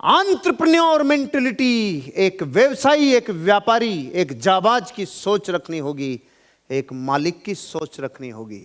Entrepreneur mentality, एक व्यवसायी, एक व्यापारी, एक जाबाज की सोच रखनी होगी, एक मालिक की सोच रखनी होगी।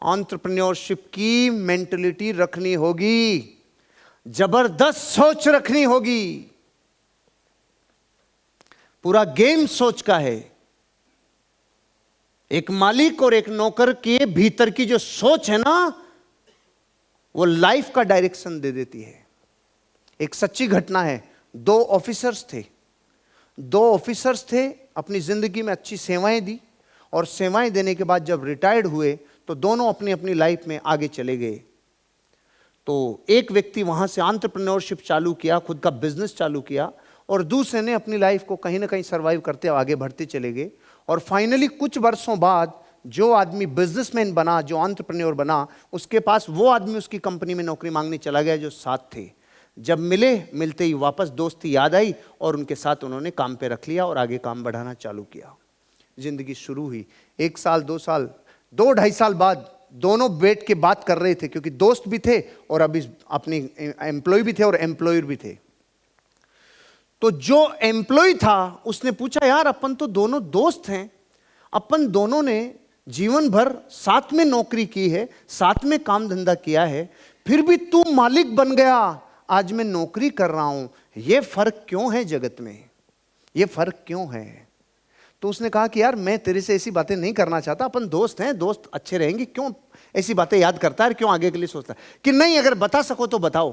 एंटरप्रेन्योरशिप की मेंटेलिटी रखनी होगी, जबरदस्त सोच रखनी होगी। पूरा गेम सोच का है। एक मालिक और एक नौकर के भीतर की जो सोच है ना, वो लाइफ का डायरेक्शन दे देती है। एक सच्ची घटना है। दो ऑफिसर्स थे, अपनी जिंदगी में अच्छी सेवाएं दी, और सेवाएं देने के बाद जब रिटायर्ड हुए तो दोनों अपनी अपनी लाइफ में आगे चले गए। तो एक व्यक्ति वहां से एंटरप्रेन्योरशिप चालू किया, खुद का बिजनेस चालू किया, और दूसरे ने अपनी लाइफ को कहीं ना कहीं सर्वाइव करते आगे बढ़ते चले गए। और फाइनली कुछ वर्षों बाद जो आदमी बिजनेसमैन बना, जो एंटरप्रेन्योर बना, उसके पास वो आदमी उसकी कंपनी में नौकरी मांगने चला गया जो साथ थे। जब मिलते ही वापस दोस्ती याद आई और उनके साथ उन्होंने काम पे रख लिया और आगे काम बढ़ाना चालू किया। जिंदगी शुरू हुई। 1 साल, 2 साल, 2-2.5 साल बाद दोनों बैठ के बात कर रहे थे, क्योंकि दोस्त भी थे और अभी अपनी एम्प्लॉय भी थे और एम्प्लॉयर भी थे। तो जो एम्प्लॉय था उसने पूछा, यार अपन तो दोनों दोस्त हैं, अपन दोनों ने जीवन भर साथ में नौकरी की है, साथ में काम धंधा किया है, फिर भी तू मालिक बन गया, आज मैं नौकरी कर रहा हूं, ये फर्क क्यों है जगत में, ये फर्क क्यों है? तो उसने कहा कि यार मैं तेरे से ऐसी बातें नहीं करना चाहता, अपन दोस्त हैं, दोस्त अच्छे रहेंगे, क्यों ऐसी बातें याद करता है, क्यों आगे के लिए सोचता है? कि नहीं, अगर बता सको तो बताओ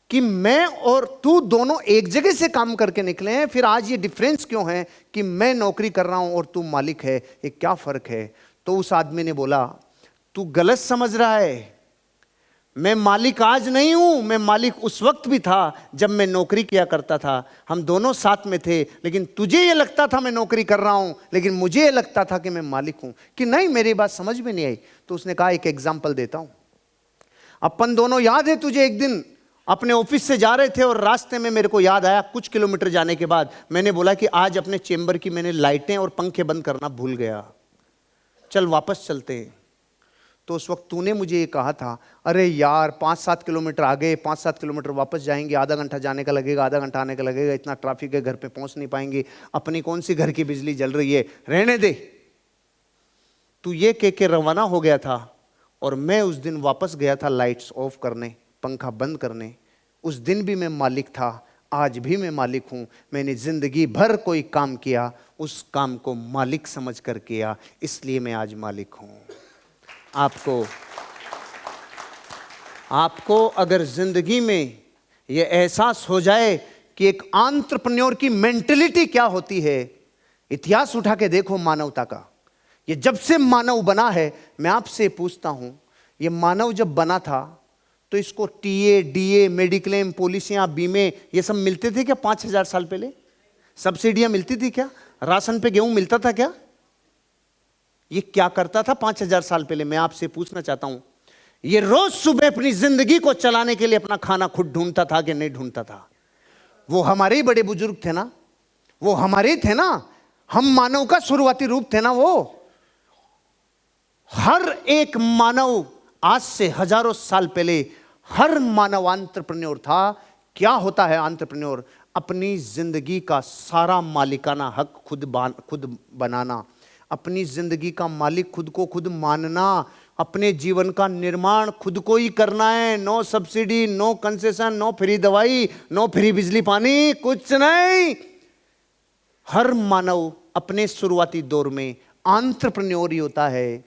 कि मैं और तू दोनों एक जगह से काम करके निकले हैं, फिर आज ये डिफरेंस क्यों है कि मैं नौकरी कर रहा हूं और तू मालिक है, ये क्या फर्क है? तो उस आदमी ने बोला, तू गलत समझ रहा है, मैं मालिक आज नहीं हूं, मैं मालिक उस वक्त भी था जब मैं नौकरी किया करता था, हम दोनों साथ में थे, लेकिन तुझे ये लगता था मैं नौकरी कर रहा हूं, लेकिन मुझे ये लगता था कि मैं मालिक हूं। कि नहीं, मेरी बात समझ में नहीं आई। तो उसने कहा, एक एग्जाम्पल देता हूं। अपन दोनों, याद है तुझे, एक दिन अपने ऑफिस से जा रहे थे और रास्ते में मेरे को याद आया, कुछ किलोमीटर जाने के बाद मैंने बोला कि आज अपने चेंबर की मैंने लाइटें और पंखे बंद करना भूल गया, चल वापस चलते हैं। तो उस वक्त तूने मुझे ये कहा था, अरे यार 5-7 किलोमीटर आगे, 5-7 किलोमीटर वापस जाएंगे, आधा घंटा जाने का लगेगा, आधा घंटा आने का लगेगा, इतना ट्रैफिक है, घर पे पहुंच नहीं पाएंगे, अपनी कौन सी घर की बिजली जल रही है, रहने दे। तू ये कह के रवाना हो गया था और मैं उस दिन वापस गया था लाइट्स ऑफ करने, पंखा बंद करने। उस दिन भी मैं मालिक था, आज भी मैं मालिक हूं। मैंने जिंदगी भर कोई काम किया, उस काम को मालिक समझ कर किया, इसलिए मैं आज मालिक हूं। आपको अगर जिंदगी में यह एहसास हो जाए कि एक एंटरप्रेन्योर की मेंटेलिटी क्या होती है, इतिहास उठा के देखो मानवता का। ये जब से मानव बना है, मैं आपसे पूछता हूं, ये मानव जब बना था तो इसको टीए, डीए, मेडिक्लेम, पॉलिसियां, बीमे, ये सब मिलते थे क्या? 5000 साल पहले सब्सिडियां मिलती थी क्या? राशन पे गेहूं मिलता था क्या? ये क्या करता था 5000 साल पहले? मैं आपसे पूछना चाहता हूं, ये रोज सुबह अपनी जिंदगी को चलाने के लिए अपना खाना खुद ढूंढता था कि नहीं ढूंढता था? वो हमारे ही बड़े बुजुर्ग थे ना, वो हमारे थे ना, हम मानव का शुरुआती रूप थे ना। वो हर एक मानव आज से हजारों साल पहले, हर मानव एंटरप्रेन्योर था। क्या होता है एंटरप्रेन्योर? अपनी जिंदगी का सारा मालिकाना हक खुद बनाना, अपनी जिंदगी का मालिक खुद को खुद मानना, अपने जीवन का निर्माण खुद को ही करना है। No subsidy, no concession, no free दवाई, नो फ्री बिजली पानी, कुछ नहीं। हर मानव अपने शुरुआती दौर में एंटरप्रेन्योर ही होता है।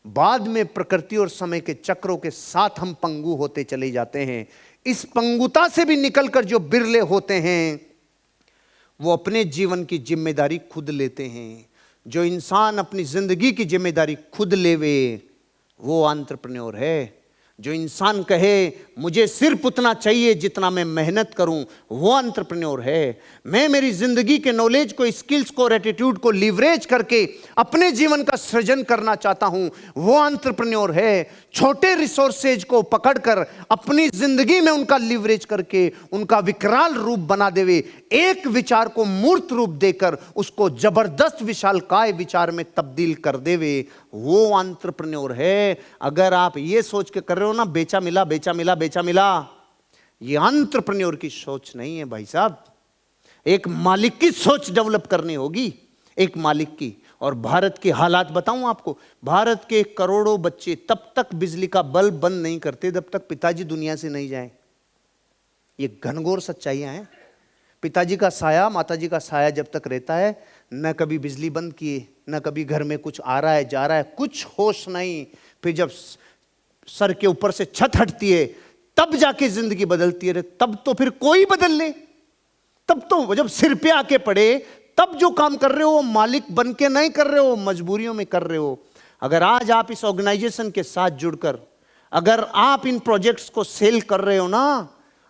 बाद में प्रकृति और समय के चक्रों के साथ हम पंगु होते चले जाते हैं। इस पंगुता से भी निकलकर जो बिरले होते हैं, वो अपने जीवन की जिम्मेदारी खुद लेते हैं। जो इंसान अपनी जिंदगी की जिम्मेदारी खुद लेवे, वो एंटरप्रेन्योर है। जो इंसान कहे मुझे सिर्फ उतना चाहिए जितना मैं मेहनत करूं, वो एंटरप्रेन्योर है। मैं मेरी जिंदगी के नॉलेज को, स्किल्स को और एटीट्यूड को लीवरेज करके अपने जीवन का सृजन करना चाहता हूं, वो एंटरप्रेन्योर है। छोटे रिसोर्सेज को पकड़कर अपनी जिंदगी में उनका लीवरेज करके उनका विकराल रूप बना देवे, एक विचार को मूर्त रूप देकर उसको जबरदस्त विशालकाय विचार में तब्दील कर देवे, वो एंटरप्रेन्योर है। अगर आप ये सोच के कर रहे हो ना, बेचा मिला बेचा मिला बेचा मिला, ये एंटरप्रेन्योर की सोच नहीं है भाई साहब। एक मालिक की सोच डेवलप करनी होगी, एक मालिक की। और भारत के हालात बताऊं आपको, भारत के करोड़ों बच्चे तब तक बिजली का बल्ब बंद नहीं करते जब तक पिताजी दुनिया से नहीं जाए। ये घनघोर सच्चाइयां हैं। पिताजी का साया, माताजी का साया जब तक रहता है, न कभी बिजली बंद किए, न कभी घर में कुछ आ रहा है जा रहा है, कुछ होश नहीं। फिर जब सर के ऊपर से छत हटती है तब जाके जिंदगी बदलती है। तब तो फिर कोई बदल ले, तब तो जब सिर पे आके पड़े तब जो काम कर रहे हो वो मालिक बन के नहीं कर रहे हो, मजबूरियों में कर रहे हो। अगर आज आप इस ऑर्गेनाइजेशन के साथ जुड़कर अगर आप इन प्रोजेक्ट्स को सेल कर रहे हो ना,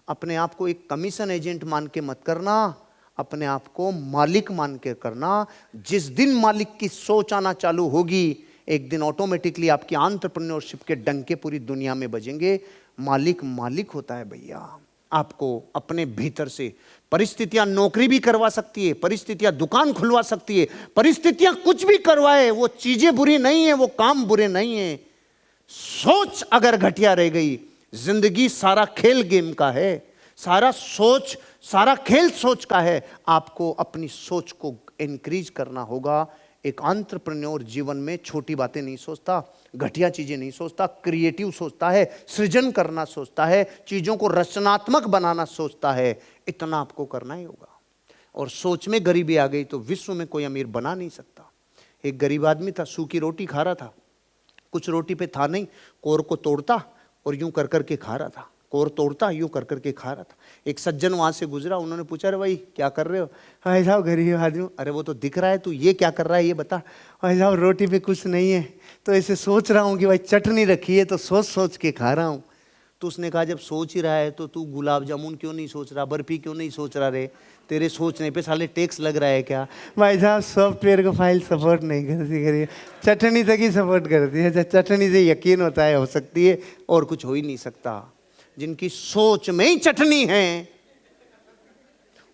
अपने आप को एक कमीशन एजेंट मान के मत करना, अपने आप को मालिक मान के करना। जिस दिन मालिक की सोच आना चालू होगी, एक दिन ऑटोमेटिकली आपकी एंटरप्रेन्योरशिप के डंके पूरी दुनिया में बजेंगे। मालिक मालिक होता है भैया। आपको अपने भीतर से परिस्थितियां नौकरी भी करवा सकती है, परिस्थितियां दुकान खुलवा सकती है, परिस्थितियां कुछ भी करवाए, वो चीजें बुरी नहीं है, वो काम बुरे नहीं है। सोच अगर घटिया रह गई, जिंदगी सारा खेल गेम का है, सारा खेल सोच का है। आपको अपनी सोच को इंक्रीज करना होगा। एक एंटरप्रेन्योर जीवन में छोटी बातें नहीं सोचता, घटिया चीजें नहीं सोचता, क्रिएटिव सोचता है, सृजन करना सोचता है, चीजों को रचनात्मक बनाना सोचता है। इतना आपको करना ही होगा। और सोच में गरीबी आ गई तो विश्व में कोई अमीर बना नहीं सकता। एक गरीब आदमी था, सूखी रोटी खा रहा था, कुछ रोटी पे था नहीं, कोर को तोड़ता और यूं कर करके खा रहा था, कोर तोड़ता यूं कर करके खा रहा था। एक सज्जन वहां से गुजरा, उन्होंने पूछा, अरे भाई क्या कर रहे हो? भाई साहब गरीब आदमी। अरे वो तो दिख रहा है, तू ये क्या कर रहा है ये बता। भाई साहब रोटी पे कुछ नहीं है, तो ऐसे सोच रहा हूँ कि भाई चटनी रखी है तो सोच सोच के खा रहा हूँ। तो उसने कहा, जब सोच ही रहा है तो तू गुलाब जामुन क्यों नहीं सोच रहा, बर्फी क्यों नहीं सोच रहा रे? तेरे सोचने पे साले टैक्स लग रहा है क्या? भाई साहब सॉफ्टवेयर को फाइल सपोर्ट नहीं करती, करिए चटनी तक ही सपोर्ट करती है। चटनी से यकीन होता है हो सकती है, और कुछ हो ही नहीं सकता। जिनकी सोच में ही चटनी है,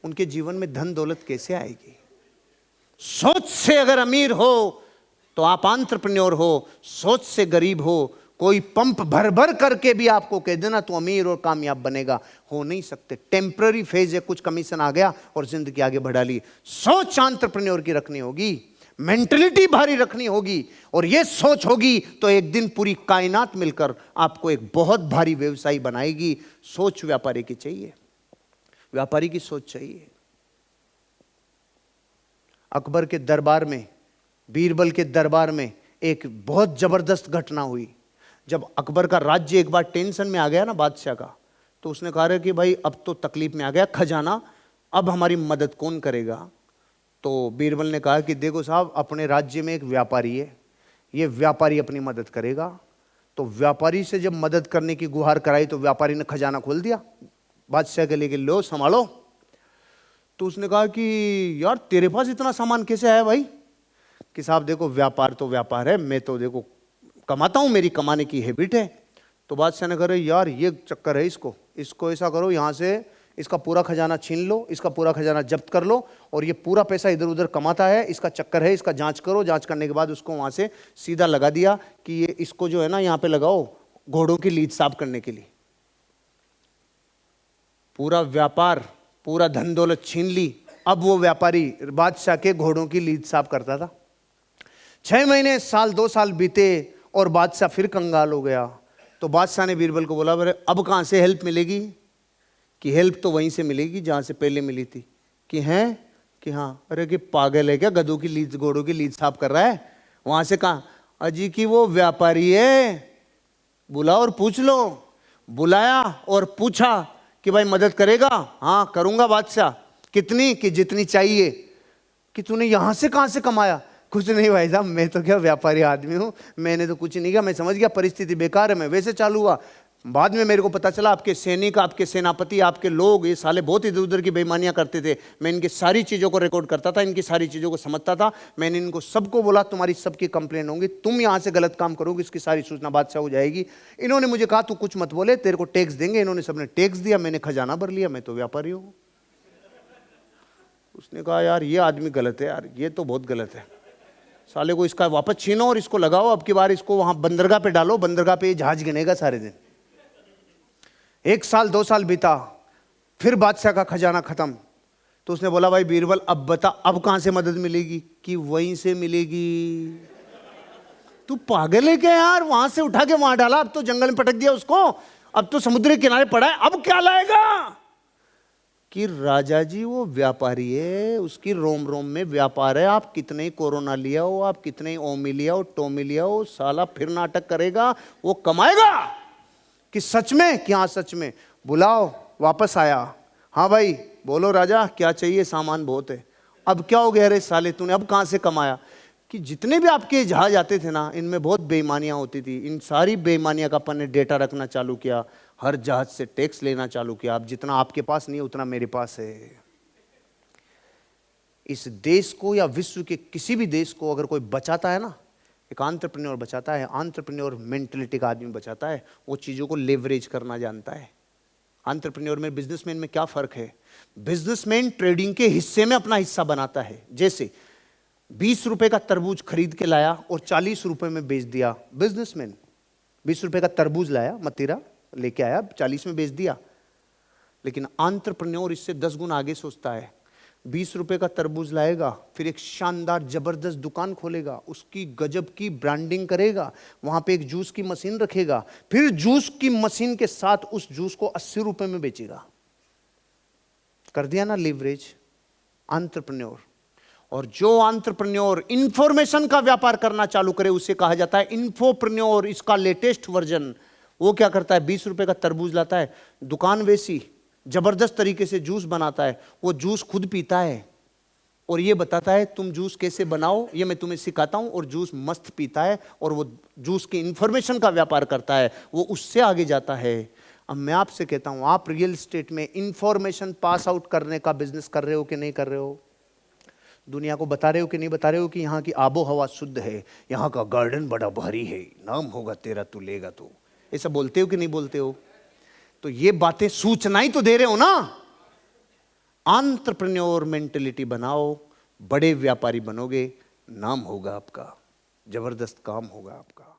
उनके जीवन में धन दौलत कैसे आएगी? सोच से अगर अमीर हो तो आप एंटरप्रेन्योर हो, सोच से गरीब हो, कोई पंप भर भर करके भी आपको कह देना तो अमीर और कामयाब बनेगा, हो नहीं सकते। टेम्पररी फेज है, कुछ कमीशन आ गया और जिंदगी आगे बढ़ा ली। सोच एंटरप्रेन्योर की रखनी होगी, मेंटलिटी भारी रखनी होगी, और ये सोच होगी तो एक दिन पूरी कायनात मिलकर आपको एक बहुत भारी व्यवसायी बनाएगी। सोच व्यापारी की चाहिए, व्यापारी की सोच चाहिए। अकबर के दरबार में, बीरबल के दरबार में एक बहुत जबरदस्त घटना हुई। जब अकबर का राज्य एक बार टेंशन में आ गया ना बादशाह का, तो उसने कहा कि भाई अब तो तकलीफ में आ गया खजाना, अब हमारी मदद कौन करेगा? तो बीरबल ने कहा कि देखो साहब, अपने राज्य में एक व्यापारी है, ये व्यापारी अपनी मदद करेगा। तो व्यापारी से जब मदद करने की गुहार कराई तो व्यापारी ने खजाना खोल दिया बादशाह के लिए, लो संभालो। तो उसने कहा कि यार तेरे पास इतना सामान कैसे आया भाई? कि साहब देखो व्यापार तो व्यापार है, मैं तो देखो कमाता हूं, मेरी कमाने की हैबिट है। तो बादशाह ने कहा यार ये चक्कर है, इसको ऐसा करो, यहाँ से इसका पूरा खजाना छीन लो, इसका पूरा खजाना जब्त कर लो, और ये पूरा पैसा इधर उधर कमाता है, इसका चक्कर है, इसका जांच करो। जांच करने के बाद उसको वहाँ से सीधा लगा दिया कि ये इसको जो है ना यहाँ पे लगाओ घोड़ों की लीद साफ करने के लिए। पूरा व्यापार, पूरा धन दौलत छीन ली। अब वो व्यापारी बादशाह के घोड़ों की लीद साफ करता था। 6 महीने, साल, 2 साल बीते और बादशाह फिर कंगाल हो गया। तो बादशाह ने बीरबल को बोला, अरे अब कहाँ से हेल्प मिलेगी? कि हेल्प तो वहीं से मिलेगी जहाँ से पहले मिली थी। कि हैं? कि हाँ। अरे कि पागल है क्या, गधों की लीद, घोड़ों की लीद साफ कर रहा है? वहाँ से कहाँ? अजी कि वो व्यापारी है, बुलाओ और पूछ लो। बुलाया और पूछा कि भाई मदद करेगा? हाँ करूँगा बादशाह। कितनी? कि जितनी चाहिए। कि तूने यहाँ से कहाँ से कमाया? कुछ नहीं भाई साहब, मैं तो क्या व्यापारी आदमी हूँ, मैंने तो कुछ नहीं किया, मैं समझ गया परिस्थिति बेकार है, मैं वैसे चालू हुआ। बाद में मेरे को पता चला आपके सैनिक, आपके सेनापति, आपके लोग, ये साले बहुत इधर उधर की बेईमानियां करते थे। मैं इनकी सारी चीज़ों को रिकॉर्ड करता था, इनकी सारी चीज़ों को समझता था। मैंने इनको सबको बोला तुम्हारी सबकी कंप्लेन होगी, तुम यहाँ से गलत काम करोगे, इसकी सारी सूचना बादशाह हो जाएगी। इन्होंने मुझे कहा तू कुछ मत बोले, तेरे को टैक्स देंगे। इन्होंने सबने टैक्स दिया, मैंने खजाना भर लिया, मैं तो व्यापारी हूँ। उसने कहा यार ये आदमी गलत है यार, ये तो बहुत गलत है, साले को इसका वापस छीनो और इसको लगाओ, अब की बार इसको वहां बंदरगाह पे डालो, बंदरगाह पे जहाज गिनेगा सारे दिन। 1 साल 2 साल बीता, फिर बादशाह का खजाना खत्म। तो उसने बोला भाई बीरबल अब बता, अब कहां से मदद मिलेगी? कि वहीं से मिलेगी। तू पागल है क्या यार? वहां से उठा के वहां डाला, अब तो जंगल में पटक दिया उसको, अब तो समुद्र के किनारे पड़ा है, अब क्या लाएगा? कि राजा जी वो व्यापारी है, उसकी रोम रोम में व्यापार है। आप कितने ही कोरोना लिया हो, आप कितने ही ओमी लिया हो, टोमी लिया हो, साला फिर नाटक करेगा, वो कमाएगा। कि सच में? कि हाँ सच में। बुलाओ। वापस आया। हाँ भाई बोलो राजा क्या चाहिए? सामान बहुत है। अब क्या हो गया रे साले तूने, अब कहां से कमाया? कि जितने भी आपके जहाज आते थे ना, इनमें बहुत बेईमानियां होती थी। इन सारी बेईमानियां का अपन ने डेटा रखना चालू किया, हर जहाज से टैक्स लेना चालू किया। अब जितना आपके पास नहीं है उतना मेरे पास है। इस देश को या विश्व के किसी भी देश को अगर कोई बचाता है ना, एक एंटरप्रेन्योर बचाता है। एंटरप्रेन्योर मेंटलिटी का आदमी बचाता है, वो चीज़ों को लेवरेज करना जानता है। एंटरप्रेन्योर में बिजनेसमैन में क्या फ़र्क है? बिजनेसमैन ट्रेडिंग के हिस्से में अपना हिस्सा बनाता है। जैसे 20 रुपए का तरबूज खरीद के लाया और 40 रुपए में बेच दिया। बिजनेसमैन 20 रुपए का तरबूज लाया, मतीरा लेके आया, 40 में बेच दिया। लेकिन एंटरप्रेन्योर इससे 10 गुना आगे सोचता है। 20 रुपए का तरबूज लाएगा, फिर एक शानदार जबरदस्त दुकान खोलेगा, उसकी गजब की ब्रांडिंग करेगा, वहां पे एक जूस की मशीन रखेगा, फिर जूस की मशीन के साथ उस जूस को 80 रुपए में बेचेगा। कर दिया ना लीवरेज, एंटरप्रेन्योर। और जो एंटरप्रेन्योर इंफॉर्मेशन का व्यापार करना चालू करे उसे कहा जाता है इंफोप्रेन्योर। इसका लेटेस्ट वर्जन। वो क्या करता है? 20 रुपए का तरबूज लाता है, दुकान वैसी, जबरदस्त तरीके से जूस बनाता है, वो जूस खुद पीता है और ये बताता है तुम जूस कैसे बनाओ, ये मैं तुम्हें सिखाता हूं, और जूस मस्त पीता है। और वो जूस की इंफॉर्मेशन का व्यापार करता है, वो उससे आगे जाता है। अब मैं आपसे कहता हूं, आप रियल एस्टेट में इंफॉर्मेशन पास आउट करने का बिजनेस कर रहे हो कि नहीं कर रहे हो? दुनिया को बता रहे हो कि नहीं बता रहे हो कि यहाँ की आबो हवा शुद्ध है, यहाँ का गार्डन बड़ा भारी है, नाम होगा तेरा तू लेगा तो? ऐसा बोलते हो कि नहीं बोलते हो? तो ये बातें सूचना ही तो दे रहे हो ना। एंटरप्रेन्योर मेंटेलिटी बनाओ, बड़े व्यापारी बनोगे, नाम होगा आपका, जबरदस्त काम होगा आपका।